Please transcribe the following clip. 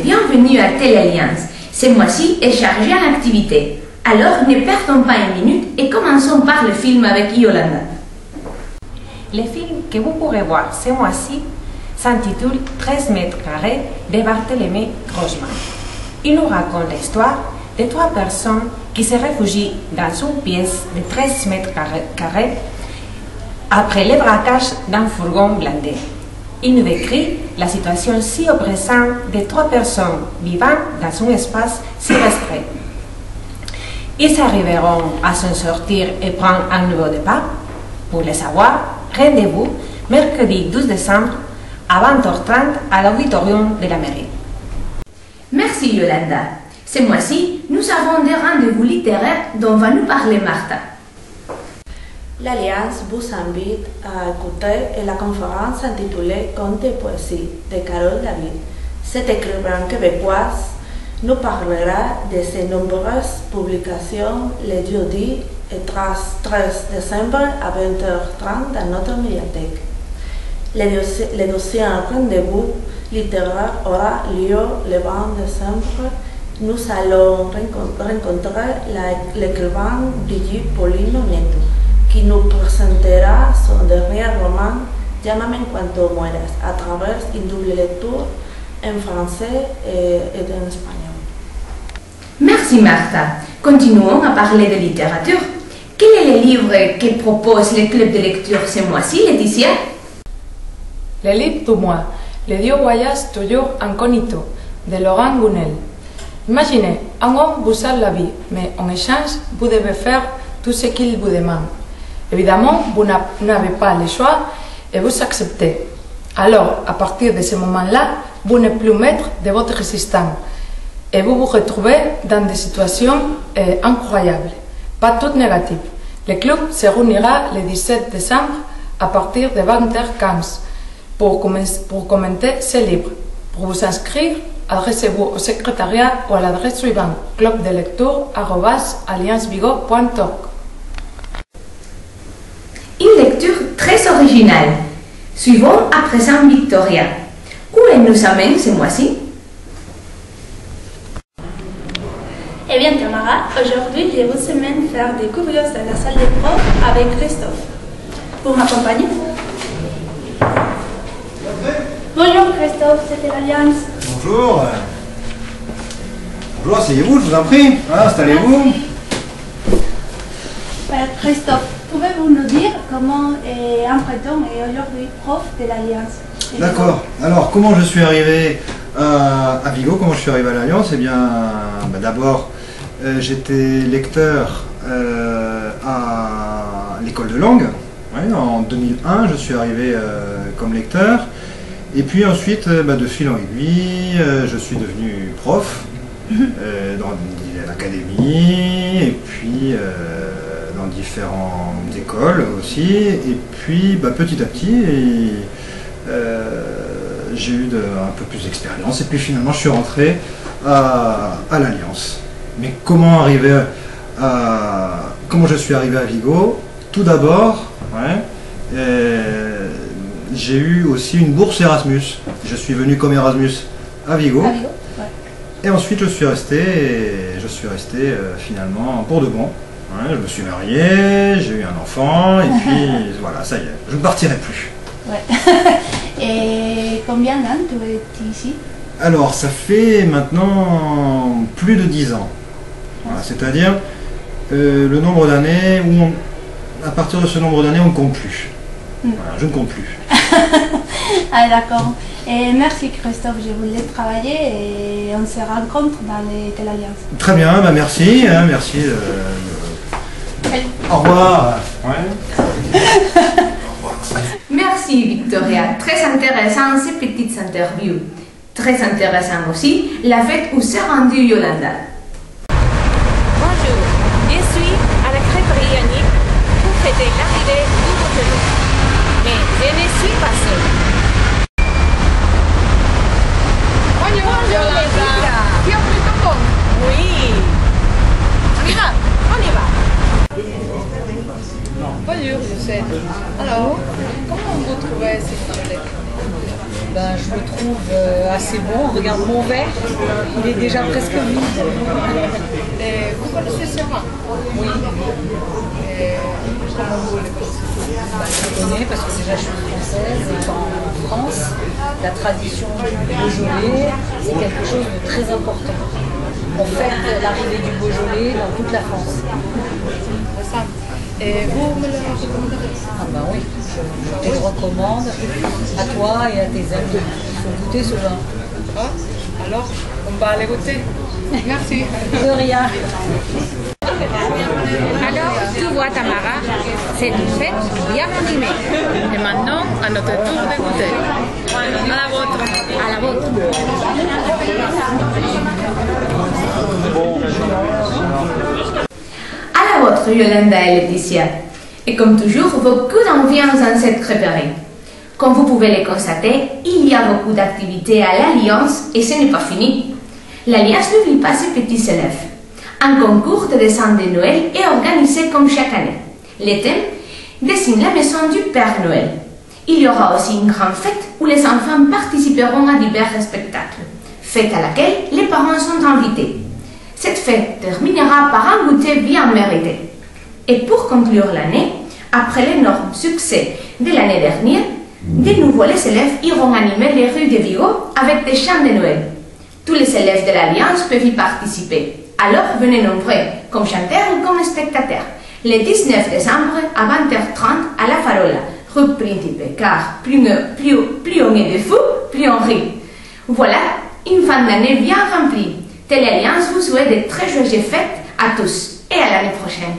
bienvenue à Telle Alliance. Ce mois-ci est chargé en activité. Alors ne perdons pas une minute et commençons par le film avec Yolanda. Le film que vous pourrez voir ce mois-ci s'intitule 13 mètres carrés de Barthélemy Grossman. Il nous raconte l'histoire de 3 personnes qui se réfugient dans une pièce de 13 mètres carrés après le braquage d'un fourgon blindé. Il nous décrit la situation si oppressante de 3 personnes vivant dans un espace si restreint. Ils arriveront à s'en sortir et prendre un nouveau départ? Pour le savoir, rendez-vous mercredi 12 décembre à 20h30 à l'auditorium de la mairie. Merci Yolanda. Ce mois-ci, nous avons des rendez-vous littéraires dont va nous parler Martha. L'Alliance vous invite à écouter la conférence intitulée Contes et poésie de Carole David. Cette écrivaine québécoise nous parlera de ses nombreuses publications le jeudi et 13 décembre à 20h30 dans notre médiathèque. Le deuxième rendez-vous littéraire aura lieu le 20 décembre. Nous allons rencontrer l'écrivain Brigitte Paulino Neto, qui nous présentera son dernier roman, Llámame en cuanto mueras, à travers une double lecture en français et en espagnol. Merci Martha. Continuons à parler de littérature. Quel est le livre que propose le club de lecture ce mois-ci, Laetitia? Le livre du mois, Le Dieu voyage toujours incognito, de Laurent Gounel. Imaginez, un homme vous sauve la vie, mais en échange, vous devez faire tout ce qu'il vous demande. Évidemment, vous n'avez pas le choix et vous acceptez. Alors, à partir de ce moment-là, vous n'êtes plus maître de votre résistance et vous vous retrouvez dans des situations incroyables, pas toutes négatives. Le club se réunira le 17 décembre à partir de 20h15 pour commenter ce livre. Pour vous inscrire, adressez-vous au secrétariat ou à l'adresse suivante clubdelecture@alliancevigo.org. Une lecture très originale. Suivons à présent Victoria. Où elle nous amène ce mois-ci? Eh bien camarades, aujourd'hui je vous emmène faire des curios dans la salle des profs avec Christophe. Vous m'accompagnez? Bonjour Christophe, c'était l'Alliance. Bonjour. Bonjour, asseyez-vous, je vous en prie. Installez-vous. Christophe, pouvez-vous nous dire comment un prêton est aujourd'hui prof de l'Alliance? D'accord. Alors, comment je suis arrivé à Vigo, comment je suis arrivé à l'Alliance? Eh bien, d'abord, j'étais lecteur à l'école de langue. Ouais, en 2001, je suis arrivé comme lecteur. Et puis ensuite, de fil en aiguille, je suis devenu prof dans l'académie et puis dans différentes écoles aussi. Et puis petit à petit, j'ai eu un peu plus d'expérience et puis finalement je suis rentré à l'Alliance. Mais comment je suis arrivé à Vigo? Tout d'abord, j'ai eu aussi une bourse Erasmus. Je suis venu comme Erasmus à Vigo. Et ensuite je suis resté finalement pour de bon. Je me suis marié, j'ai eu un enfant et puis voilà, ça y est, je ne partirai plus. Et combien d'années tu es ici? Alors ça fait maintenant plus de 10 ans. Voilà, c'est-à-dire le nombre d'années où à partir de ce nombre d'années on ne compte plus. Voilà, je ne compte plus. Ah d'accord. Et merci Christophe, je voulais travailler et on se rencontre dans Telle Alliance. Très bien, merci. Merci. Au revoir. Merci Victoria. Très intéressant ces petites interviews. Très intéressant aussi la fête où s'est rendue Yolanda. Bonjour, je suis à la crêperie Yannick pour fêter l'arrivée du nouveau. Mais je ne suis pas seule. Bonjour Yolanda. Ti ho preso con? Oui. Mira, On y va. bonjour Youssef. Alors, comment vous trouvez cette tablette? Je le trouve assez bon. regarde mon verre, il est déjà presque vide. Vous connaissez ce vin? Oui. Comment vous le connaissez? Je connais parce que déjà je suis française et en France, la tradition du Beaujolais, c'est quelque chose de très important. On fête l'arrivée du Beaujolais dans toute la France. Et vous me le recommanderez? Ah ben oui, je te le recommande à toi et à tes amis. Il faut goûter ce vin. Ah, alors, on va aller goûter. Merci. De rien. Alors, tu vois Tamara, c'est une fête bien animée. Et maintenant, à notre tour de goûter. À la vôtre. À la vôtre. À la vôtre, Yolanda et Laetitia. Et comme toujours, beaucoup d'ambiance dans cette crêperie. Comme vous pouvez le constater, il y a beaucoup d'activités à l'Alliance et ce n'est pas fini. L'Alliance n'oublie pas ses petits élèves. Un concours de dessin de Noël est organisé comme chaque année. Le thème dessine la maison du Père Noël. Il y aura aussi une grande fête où les enfants participeront à divers spectacles. Fête à laquelle les parents sont invités. Cette fête terminera par un goûter bien mérité. Et pour conclure l'année, après l'énorme succès de l'année dernière, de nouveau les élèves iront animer les rues de Vigo avec des chants de Noël. Tous les élèves de l'Alliance peuvent y participer. Alors venez nombreux, comme chanteurs ou comme spectateurs, le 19 décembre à 20h30 à La Farola, rue Principe, car plus on est de fous, plus on rit. Voilà, une fin d'année bien remplie. Télé Alliance vous souhaite de très joyeuses fêtes à tous et à l'année prochaine.